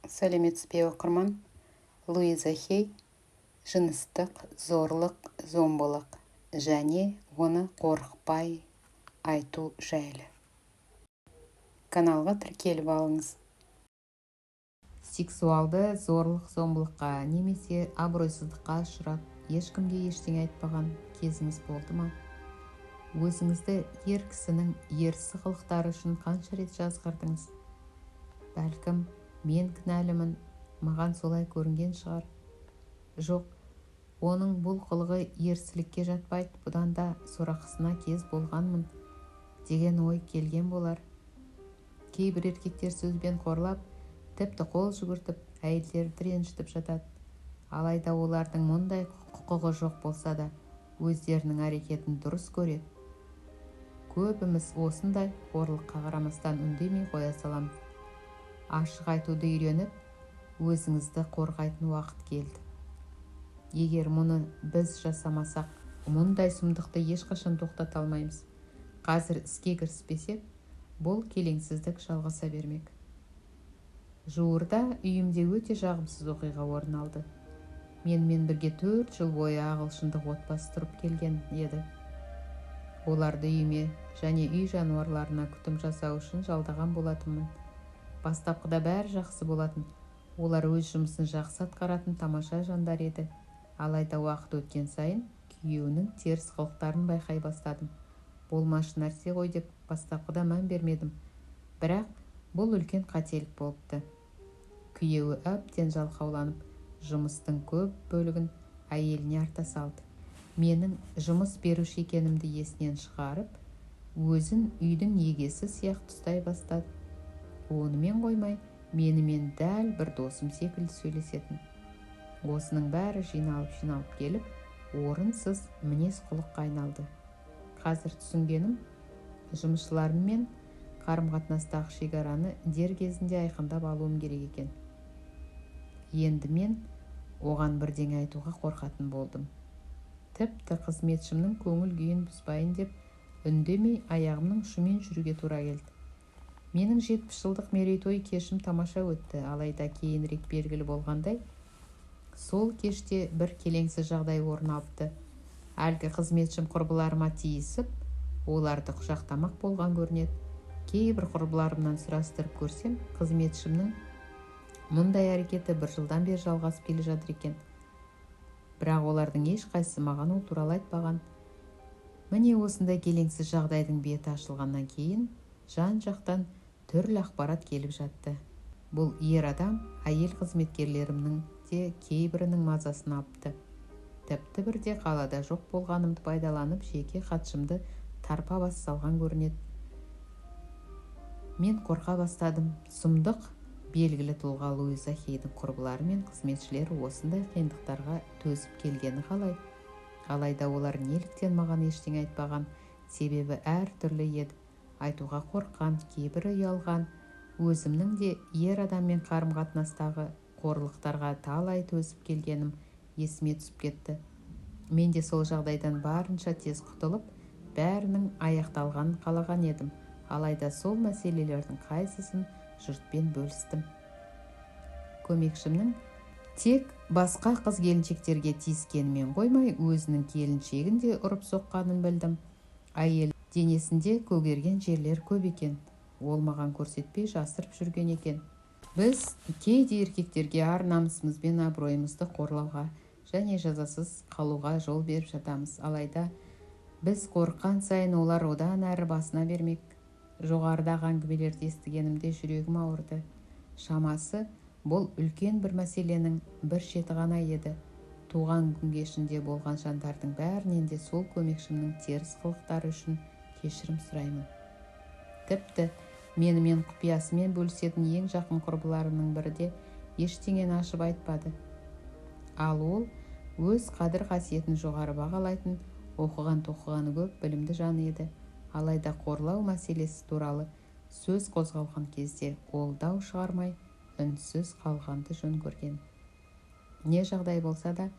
Сәлеметсіз бе оқырман. Луиза Хей жыныстық зорлық зомбылық және оны қорықпай айту жайлы. Каналға тіркеліп алыңыз. Сексуалды зорлық зомбылыққа немесе абыройсыздыққа ұшырап ешкімге ештеңе айтпаған кезіңіз болды ма? Өзіңізді ер кісінің ерсі қылықтары үшін қанша рет жазғырдыңыз? Бәлкім мен кінәлімін, маған солай көрінген шығар. Жоқ, оның бұл қылығы ерсілікке жатпайды, бұдан да сорақысына кез болғанмын деген ой келген болар. Кейбір еркектер сөзбен қорлап, тіпті қол жүгіртіп, әйелдерді ренжітіп жатады. Алайда олардың мұндай құқығы жоқ болса да, өздерінің әрекетін дұрыс көреді. Көбіміз осындай қорлыққа қарамастан үндемей қоя саламыз. Ашық айтуды үйреніп, өзіңізді қорғайтын уақыт келді. Егер мұны біз жасамасақ, мұндай сұмдықты ешқашан тоқтата алмаймыз. Қазір іске кіріспесек, бұл келеңсіздік жалғаса бермек. Жуырда үйімде өте жағымсыз оқиға орын алды. Менімен бірге 4 жыл бойы ағылшындық отбасы тұрып келген еді. Оларды үйіме және үй жануарларына күтім жасау үшін жалдаған болатынмын. Бастапқыда бәрі жақсы болатын. Олар өз жұмысын жақсы атқаратын тамаша жандар еді. Алайда уақыт өткен сайын күйеуінің теріс қылықтарын байқай бастадым. Болмашы нәрсе ғой деп бастапқыда мән бермедім. Бірақ бұл үлкен қателік болыпты. Күйеуі әбден жалқауланып, жұмыстың көп бөлігін әйеліне арта салды. Менің жұмыс беруші екенімді есінен шығарып, өзін үйдің егесі сияқты ұстай бастады. Онымен қоймай, менімен дәл бір досым секілді сөйлесетін. Осының бәрі жиналып келіп, орынсыз мінез құлыққа айналды. Қазір түсінгенім, жұмысшыларыммен қарым-қатынастағы шекараны дер кезінде айқындап алуым керек екен. Енді мен оған бірдеңе айтуға қорқатын болдым. Тіпті қызметшімнің көңіл күйін бұзбайын деп, үндемей аяғымның ұшымен жүруге тура келді. Менің 70 жылдық мерейтой кешім тамаша өтті, алайда кейінірек белгілі болғандай, сол кеште бір келеңсіз жағдай орын алыпты. Әлгі қызметшім құрбыларыма тиісіп, оларды құшақтамақ болған көрінеді. Кейбір құрбыларымнан сұрастырып көрсем, қызметшімнің мұндай әрекеті 1 жылдан бері жалғасып келе жатыр екен. Бірақ олардың ешқайсысы маған ол туралы айтпаған. Міне осындай келеңсіз жағдайдың беті ашылғаннан кейін, жан-жақтан түрлі ақпарат келіп жатты. Бұл ер адам әйел қызметкерлерімнің де кейбірінің мазасын алыпты. Тіпті бірде қалада жоқ болғанымды пайдаланып, жеке хатшымды тарпа бас салған көрінеді. Мен қорқа бастадым. Сұмдық белгілі тұлға Луиза Хейдің құрбылары мен қызметшілері осындай қиындықтарға төзіп келгені қалай? Алайда олар неліктен маған ештеңе айтпаған? Себебі әр түрлі еді. Айтуға қорыққан, кейбірі ұялған. Өзімнің де ер адаммен қарым-қатынастағы қорлықтарға талай төзіп келгенім есіме түсіп кетті. Мен де сол жағдайдан барынша тез құтылып, бәрінің аяқталғанын қалаған едім. Алайда сол мәселелердің қайсысын жұртпен бөлістім. Көмекшімнің тек басқа қыз-келіншектерге тиіскенімен қоймай, өзінің келіншегін де ұрып соққанын білдім. Әйел денесінде көгерген жерлер көп екен. Ол маған көрсетпей жасырып жүрген екен. Біз кейде еркектерге ар-намысымыз бен абыройымызды қорлауға және жазасыз қалуға жол беріп жатамыз. Алайда біз қорыққан сайын олар одан әрі басына бермек. Жоғарыдағы әңгімелерді естігенімде жүрегім ауырды. Шамасы, бұл үлкен бір мәселенің бір шеті ғана еді. Туған күн кешінде болған жандардың бәрінен де сол көмекшімнің теріс қылықтары үшін кешірім сұраймын. Тіпті менімен құпиясымен бөлісетін ең жақын құрбыларымның бірі де ештеңені ашып айтпады. Ал ол өз қадір-қасиетін жоғары бағалайтын, оқыған-тоқығаны көп білімді жан еді. Алайда қорлау мәселесі туралы сөз қозғалған кезде ол дау шығармай, үнсіз қалғанды жөн көрген. Не жағдай болса да,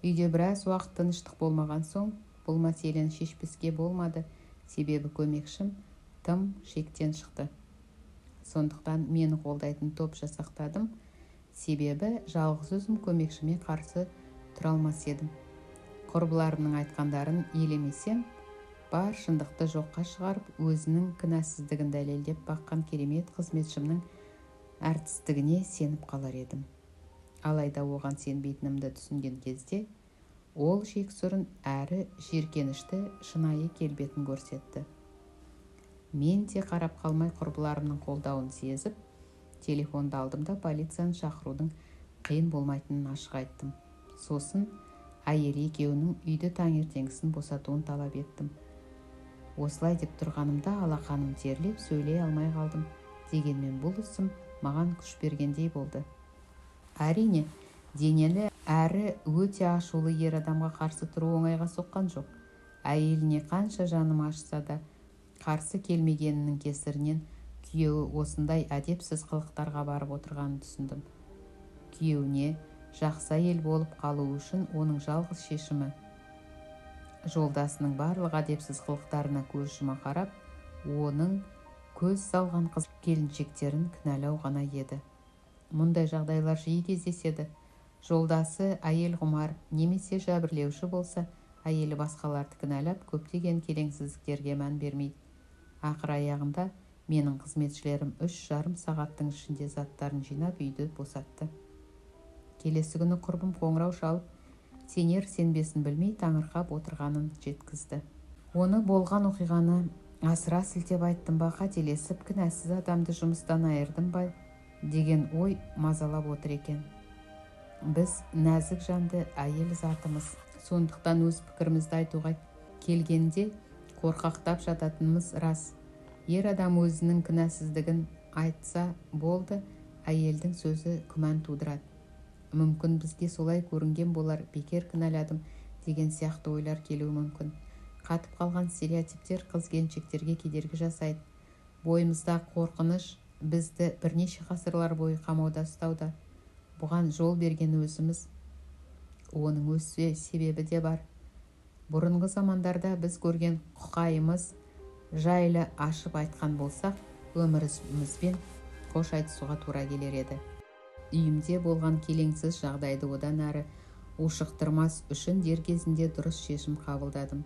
үйде біраз уақыт тыныштық болмаған соң, бұл мәселені шешпеске болмады, себебі көмекшім тым шектен шықты. Сондықтан мені қолдайтын топ жасақтадым. Себебі жалғыз өзім көмекшіме қарсы тұра алмас едім. Құрбыларымның айтқандарын елемесем, бар шындықты жоққа шығарып, өзінің кінәсіздігін дәлелдеп баққан керемет қызметшімнің әртістігіне сеніп қалар едім. Алайда оған сенбейтінімді түсінген кезде, ол жексұрын әрі жиіркенішті шынайы келбетін көрсетті. Мен де қарап қалмай құрбыларымның қолдауын сезіп, телефонды алдым да полицияны шақырудың қиын болмайтынын ашық айттым. Сосын әйелі екеуінің үйді таңертеңгісін босатуын талап еттім. Осылай деп тұрғанымда алақаным терлеп сөйлей алмай қалдым. Дегенмен бұл ісім маған күш бергендей болды. Әрине, денелі әрі өте ашулы ер адамға қарсы тұру оңайға соққан жоқ. Әйеліне қанша жаным ашса да қарсы келмегенінің кесірінен күйеуі осындай әдепсіз қылықтарға барып отырғанын түсіндім. Күйеуіне жақсы әйел болып қалу үшін оның жалғыз шешімі жолдасының барлық әдепсіз қылықтарына көз жұма қарап, оның көз салған қыз келіншектерін кінәлау ғана еді. Мұндай жағдайлар жиі кездеседі. Жолдасы әйел құмар немесе жәбірлеуші болса, әйелі басқаларды кінәлап, көптеген келеңсіздіктерге мән бермейді. Ақыр аяғында менің қызметшілерім 3,5 сағаттың ішінде заттарын жинап үйді босатты. Келесі күні құрбым қоңырау шалып, сенер-сенбесін білмей таңырқап отырғанын жеткізді. Оны болған оқиғаны асыра сілтеп айттым ба, қателесіп, кінәсіз адамды жұмыстан айырдым ба деген ой мазалап отыр екен. Біз нәзік жанды әйел затымыз. Сондықтан өз пікірімізді айтуға келгенде қорқақтап жататынымыз рас. Ер адам өзінің кінәсіздігін айтса болды, әйелдің сөзі күмән тудырады. Мүмкін бізге солай көрінген болар, бекер кінәладым деген сияқты ойлар келуі мүмкін. Қатып қалған стереотиптер қыз-келіншектерге кедергі жасайды. Бойымызда қорқыныш бізді бірнеше ғасырлар бойы қамауда ұстауда. Бұған жол берген өзіміз, оның өз себебі де бар. Бұрынғы замандарда біз көрген құқайымыз жайлы ашып айтқан болсақ, өмірімізбен қош айтысуға тура келер еді. Үйімде болған келеңсіз жағдайды одан әрі ушықтырмас үшін дер кезінде дұрыс шешім қабылдадым.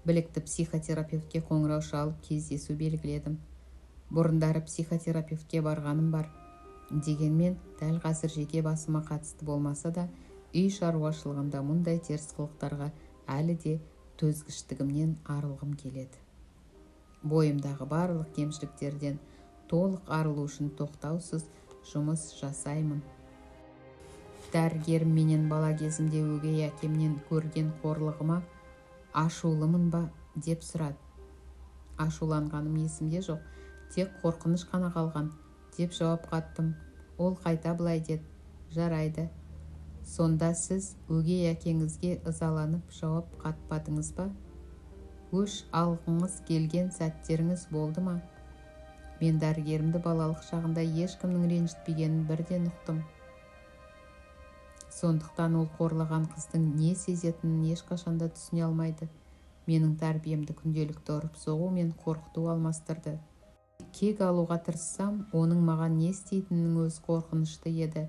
Білікті психотерапевтке қоңырау шалып кездесу белгіледім. Бұрындары психотерапевтке барғаным бар. Дегенмен, дәл қазір жеке басыма қатысты болмаса да, үй шаруашылығында мұндай теріс қылықтарға әлі де төзгіштігімнен арылғым келеді. Бойымдағы барлық кемшіліктерден толық арылу үшін тоқтаусыз жұмыс жасаймын. Дәрігерім менен бала кезімде өгей әкемнен көрген қорлығыма ашулымын ба деп сұрады. Ашуланғаным есімде жоқ, тек қорқыныш қана қалған деп жауап қаттым. Ол қайта былай деді: жарайды. Сонда сіз өгей әкеңізге ызаланып жауап қатпадыңыз ба? Өш алғыңыз келген сәттеріңіз болды ма? Мен дәрігерімді балалық шағында ешкімнің ренжітпегенін бірден ұқтым. Сондықтан ол қорлаған қыздың не сезетінін ешқашанда түсіне алмайды. Менің тәрбиемді күнделікті ұрып соғу мен қорқыту алмастырды. Кек алуға тырыссам, оның маған не істейтінінің өз қорқынышты еді.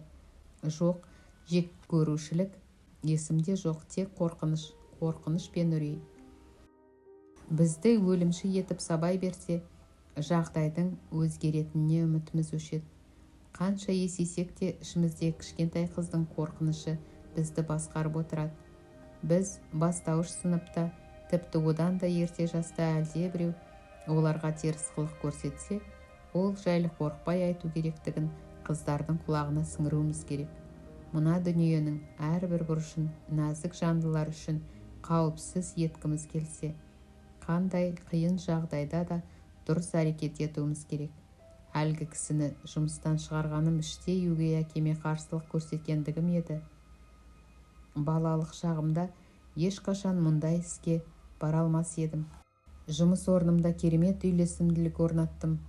Жоқ, жек көрушілік есімде жоқ, тек қорқыныш пен үрей. Бізді өлімші етіп сабай берсе, жағдайдың өзгеретініне үмітіміз өшеді. Қанша есейсек те ішімізде кішкентай қыздың қорқынышы бізді басқарып отырады. Біз бастауыш сыныпта, тіпті одан да ерте жаста әлде біреу оларға теріс қылық көрсетсе, ол жайлы қорықпай айту керектігін қыздардың құлағына сіңіруіміз керек. Мына дүниенің әрбір бұрышын нәзік жандылар үшін қауіпсіз еткіміз келсе, қандай қиын жағдайда да дұрыс әрекет етуіміз керек. Әлгі кісіні жұмыстан шығарғаным іштей өгей әкеме қарсылық көрсеткендігім еді. Балалық шағымда ешқашан мұндай іске бара алмас едім. Жұмыс орнымда керемет үйлесімділік орнаттым.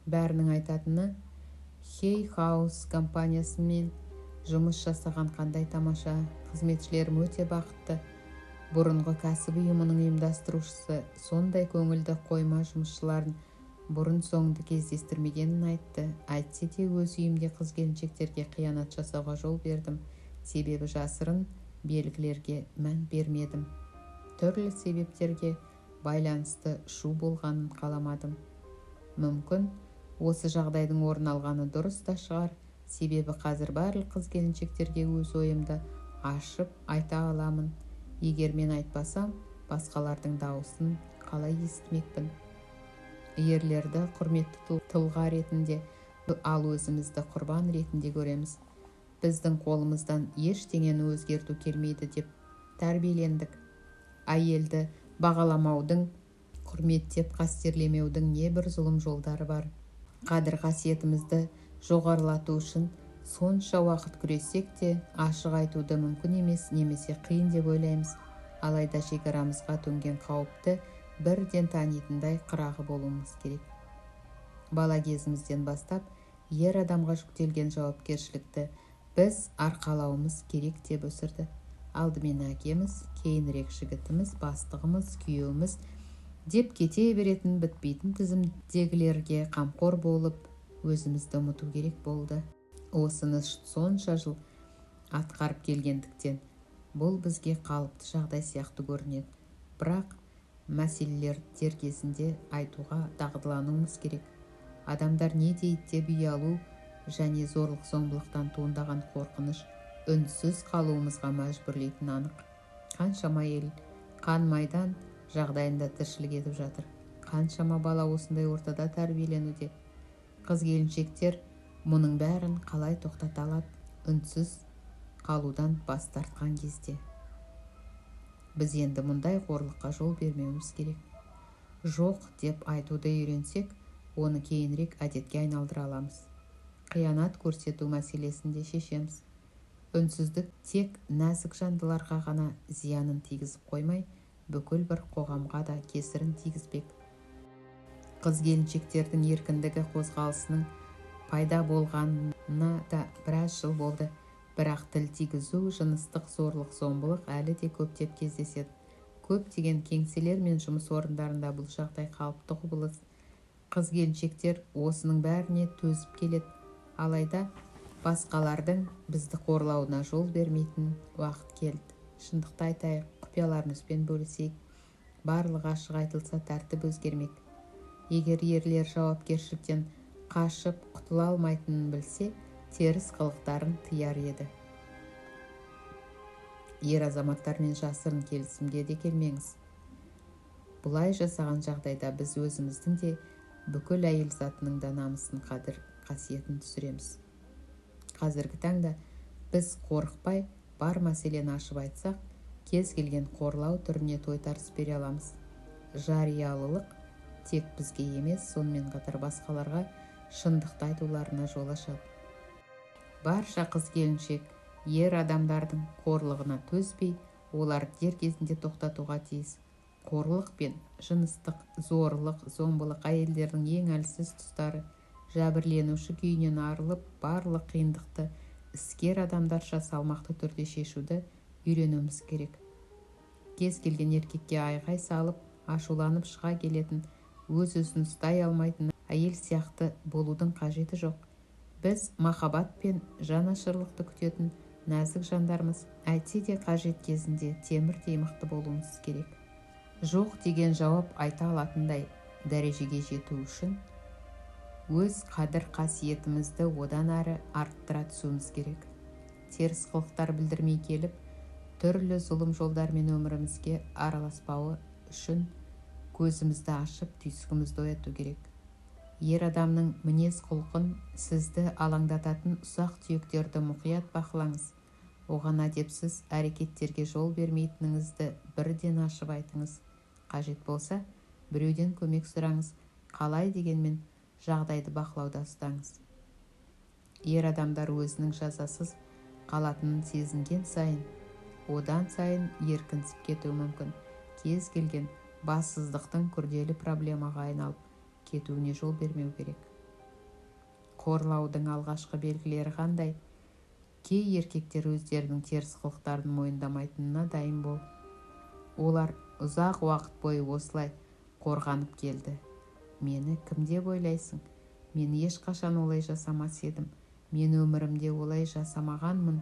Бәрінің айтатыны, Хей Хаус компаниясымен жұмыс жасаған қандай тамаша, қызметшілерім өте бақытты. Бұрынғы кәсіп ұйымының ұйымдастырушысы сондай көңілді қойма жұмысшыларын бұрын соңды кездестірмегенін айтты. Әйтсе де өз үйімде қыз-келіншектерге қиянат жасауға жол бердім. Себебі жасырын белгілерге мән бермедім. Түрлі себептерге байланысты шу болғанын қаламадым. Мүмкін осы жағдайдың орын алғаны дұрыс та шығар. Себебі қазір барлық қыз-келіншектерге өз ойымды ашып айта аламын. Егер мен айтпасам, басқалардың дауысын қалай естімекпін? Ерлерді құрметті тұлға ретінде, ал өзімізді құрбан ретінде көреміз. Біздің қолымыздан ештеңені өзгерту келмейді деп тәрбиелендік. Әйелді бағаламаудың, құрметтеп қастерлемеудің небір зұлым жолдары бар. Қадір-қасиетімізді жоғарылату үшін сонша уақыт күрессек те, ашық айтуды мүмкін емес, немесе қиын деп ойлаймыз. Алайда шекарамызға төнген қауіпті бірден танитындай қырағы болуымыз керек. Бала кезімізден бастап ер адамға жүктелген жауапкершілікті біз арқалауымыз керек деп өсірді. Алдымен әкеміз, кейінірек жігітіміз, бастығымыз, күйеуіміз деп кете беретін бітпейтін тізімдегілерге қамқор болып, өзімізді ұмыту керек болды. Осыны сонша жыл атқарып келгендіктен бұл бізге қалыпты жағдай сияқты көрінеді. Бірақ мәселелер дер кезінде айтуға дағдылануымыз керек. Адамдар не дейді деп ұялу және зорлық-зомбылықтан туындаған қорқыныш үнсіз қалуымызға мәжбүрлейтін анық. Қаншама ел қан майдан жағдайында тіршілік етіп жатыр. Қаншама бала осындай ортада тәрбиеленуде. Қыз-келіншектер мұның бәрін қалай тоқтата алады? Үнсіз қалудан бас тартқан кезде. Біз енді мұндай қорлыққа жол бермеуіміз керек. Жоқ деп айтуды үйренсек, оны кейінірек әдетке айналдыра аламыз. Қиянат көрсету мәселесінде шешеміз. Үнсіздік тек нәзік жандыларға ғана зиянын тигізіп қоймай, бүкіл бір қоғамға да кесірін тигізбек. Қыз-келіншектердің еркіндігі қозғалысының пайда болғанына да біраз жыл болды. Бірақ тіл тигізу, жыныстық зорлық-зомбылық әлі де көптеп кездеседі. Көптеген кеңселер мен жұмыс орындарында бұл жағдай қалыпты құбылыс. Қыз-келіншектер осының бәріне төзіп келеді. Алайда басқалардың бізді қорлауына жол бермейтін уақыт келді. Шындықты айтайық, құпияларымызбен бөлісейік. Барлығы ашық айтылса, тәртіп өзгермек. Егер ерлер жауапкершіліктен қашып құтыла алмайтынын білсе, теріс қылықтарын тыяр еді. Ер азаматтармен жасырын келісімге де келмеңіз. Бұлай жасаған жағдайда біз өзіміздің де бүкіл әйел затының да намысын, қадір-қасиетін түсіреміз. Қазіргі таңда біз қорықпай бар мәселені ашып айтсақ, кез келген қорлау түріне тойтарыс бере аламыз. Жариялылық тек бізге емес, сонымен қатар басқаларға шындықты айтуларына жол ашады. Барша қыз-келіншек ер адамдардың қорлығына төзбей, олар дер кезінде тоқтатуға тиіс. Қорлық пен жыныстық зорлық, зомбылық әйелдердің ең әлсіз тұстары. Жәбірленуші күйінен арылып, барлық қиындықты іскер адамдарша салмақты түрде шешуді үйренуіміз керек. Кез келген еркекке айғай салып, ашуланып шыға келетін, өз-өзін ұстай алмайтын әйел сияқты болудың қажеті жоқ. Біз махаббат пен жанашырлықты күтетін нәзік жандармыз. Әйтсе де қажет кезінде темірдей мықты болуымыз керек. Жоқ деген жауап айта алатындай дәрежеге жету үшін өз қадір-қасиетімізді одан әрі арттыра түсуіміз керек. Теріс қылықтар білдірмей келіп, түрлі зұлым жолдармен өмірімізге араласпауы үшін көзімізді ашып, түйсігімізді ояту керек. Ер адамның мінез құлқын, сізді алаңдататын ұсақ-түйектерді мұқият бақылаңыз. Оған әдепсіз әрекеттерге жол бермейтініңізді бірден ашып айтыңыз. Қажет болса, біреуден көмек сұраңыз. Қалай дегенмен жағдайды бақылауда ұстаңыз. Ер адамдар өзінің жазасыз қалатынын сезінген сайын, одан сайын еркінсіп кетуі мүмкін. Кез келген бассыздықтың күрделі проблемаға айналып кетуіне жол бермеу керек. Қорлаудың алғашқы белгілері қандай? Кей еркектер өздерінің теріс қылықтарын мойындамайтынына дайын бол. Олар ұзақ уақыт бойы осылай қорғанып келді. Мені кім деп ойлайсың? Мен ешқашан олай жасамас едім. Мен өмірімде олай жасамағанмын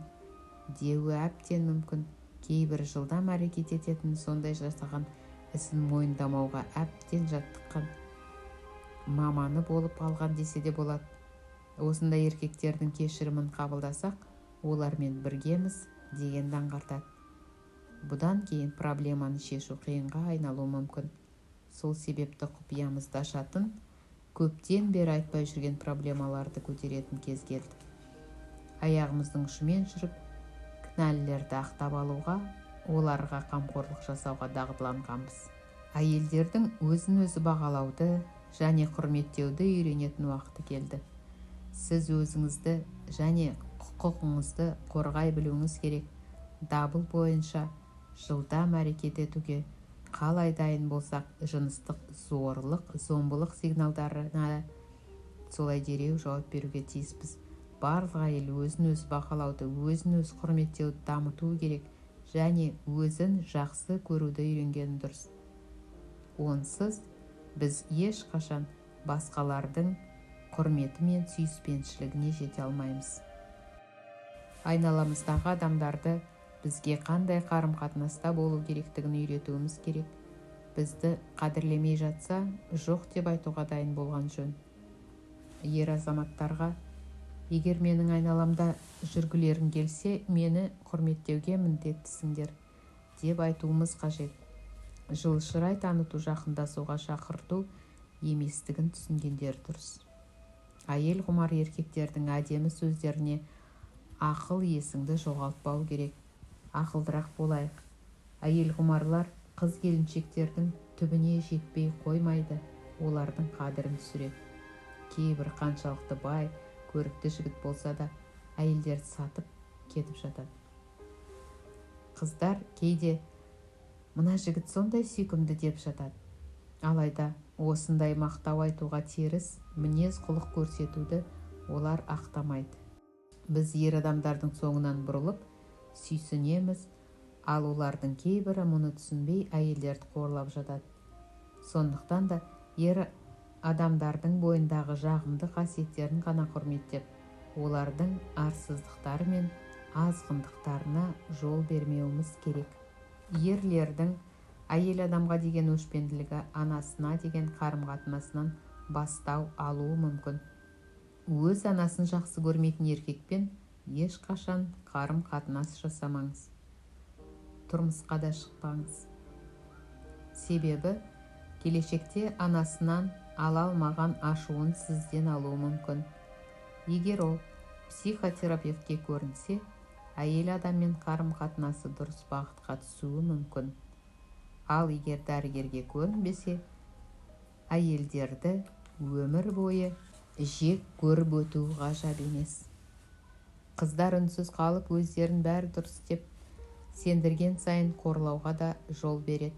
деуі әбден мүмкін. Кейбір жылдам әрекет ететін, сондай жасаған ісін мойындамауға әбден жаттыққан маманы болып алған десе де болады. Осындай еркектердің кешірімін қабылдасақ, олармен біргеміз дегенді аңғартады. Бұдан кейін проблеманы шешу қиынға айналуы мүмкін. Сол себепті құпиямызды ашатын, көптен бері айтпай жүрген проблемаларды көтеретін кез келді. Аяғымыздың ұшымен жүріп, кінәлілерді ақтап алуға, оларға қамқорлық жасауға дағдыланғанбыз. Әйелдердің өзін-өзі бағалауды және құрметтеуді үйренетін уақыты келді. Сіз өзіңізді және құқығыңызды қорғай білуіңіз керек. Дабыл бойынша жылдам әрекет етуге қалай дайын болсақ, жыныстық зорлық, зомбылық сигналдарына солай дереу жауап беруге тиіспіз. Барлық әйел өзін-өзі бағалауды, өзін-өзі құрметтеуді дамыту керек және өзін жақсы көруді үйренгені дұрыс. Онсыз біз ешқашан басқалардың құрметі мен сүйіспеншілігіне жете алмаймыз. Айналамыздағы адамдарды бізге қандай қарым-қатынаста болу керектігін үйретуіміз керек. Бізді қадірлемей жатса, жоқ деп айтуға дайын болған жөн. Ер азаматтарға, егер менің айналамда жүргілерің келсе, мені құрметтеуге міндеттісіңдер деп айтуымыз қажет. Жылшырай таныту, жақындасуға шақырту еместігін түсінгендер дұрыс. Әйел құмар еркектердің әдемі сөздеріне ақыл есіңді жоғалтпау керек. Ақылдырақ болайық. Әйел құмарлар қыз келіншектердің түбіне жетпей қоймайды, олардың қадірін түсіреді. Кейбір қаншалықты бай, көрікті жігіт болса да, әйелдерді сатып кетіп жатады. Қыздар кейде мына жігіт сондай сүйкімді деп жатады. Алайда осындай мақтау айтуға теріс мінез құлық көрсетуді олар ақтамайды. Біз ер адамдардың соңынан бұрылып сүйсінеміз, ал олардың кейбірі мұны түсінбей әйелдерді қорлап жатады. Сондықтан да ер адамдардың бойындағы жағымды қасиеттерін ғана құрметтеп, олардың арсыздықтары мен азғындықтарына жол бермеуіміз керек. Ерлердің әйел адамға деген өшпенділігі анасына деген қарым-қатынасынан бастау алуы мүмкін. Өз анасын жақсы көрмейтін еркекпен ешқашан қарым-қатынас жасамаңыз. Тұрмысқа да шықпаңыз. Себебі келешекте анасынан ала алмаған ашуын сізден алуы мүмкін. Егер ол психотерапевтке көрінсе, әйел адаммен қарым-қатынасы дұрыс бағытқа түсуі мүмкін. Ал егер дәрігерге көрінбесе, әйелдерді өмір бойы жек көріп өту ғажап емес. Қыздар үнсіз қалып өздерін бәрі дұрыс деп сендірген сайын қорлауға да жол береді.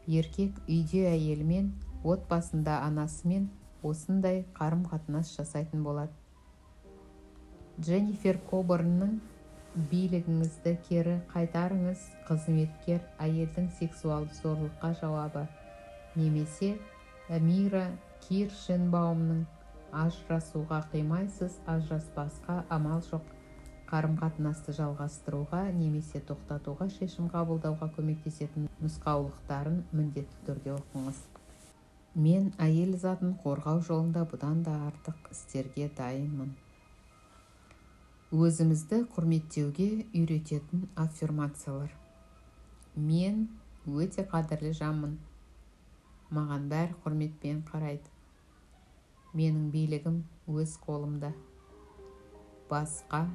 Еркек үйде әйелімен, отбасында анасымен осындай қарым-қатынас жасайтын болады. Дженнифер Коборнның «Билігіңізді кері қайтарыңыз, қызметкер әйелдің сексуалды зорлыққа жауабы» немесе Мира Киршенбаумның «Ажырасуға қимайсыз, ажыраспасқа амал жоқ. Қарым-қатынасты жалғастыруға немесе тоқтатуға шешім қабылдауға көмектесетін нұсқаулықтарын міндетті түрде оқыңыз. Мен әйел затын қорғау жолында бұдан да артық істерге дайынмын. Өзімізді құрметтеуге үйрететін аффирмациялар. Мен өте қадірлі жанмын. Маған бәрі құрметпен қарайды. Менің билігім өз қолымда. Басқа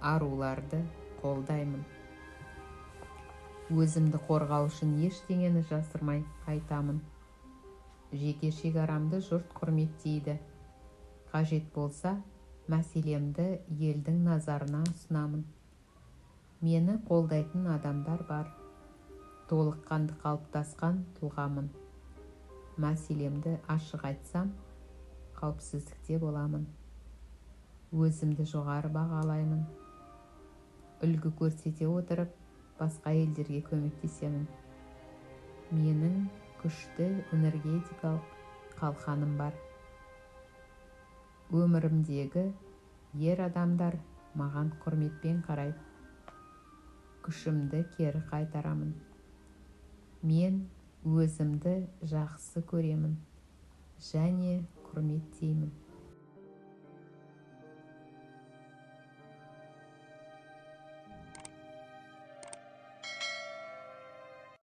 аруларды қолдаймын. Өзімді қорғау үшін ештеңені жасырмай айтамын. Жеке шекарамды жұрт құрметтейді. Қажет болса, мәселемді елдің назарына ұсынамын. Мені қолдайтын адамдар бар. Толыққанды қалыптасқан тұлғамын. Мәселемді ашық айтсам, қауіпсіздікте боламын. Өзімді жоғары бағалаймын. Үлгі көрсете отырып, басқа елдерге көмектесемін. Менің күшті энергетикалық қалқаным бар. Өмірімдегі ер адамдар маған құрметпен қарайды. Күшімді кері қайтарамын. Мен өзімді жақсы көремін және құрметтеймін.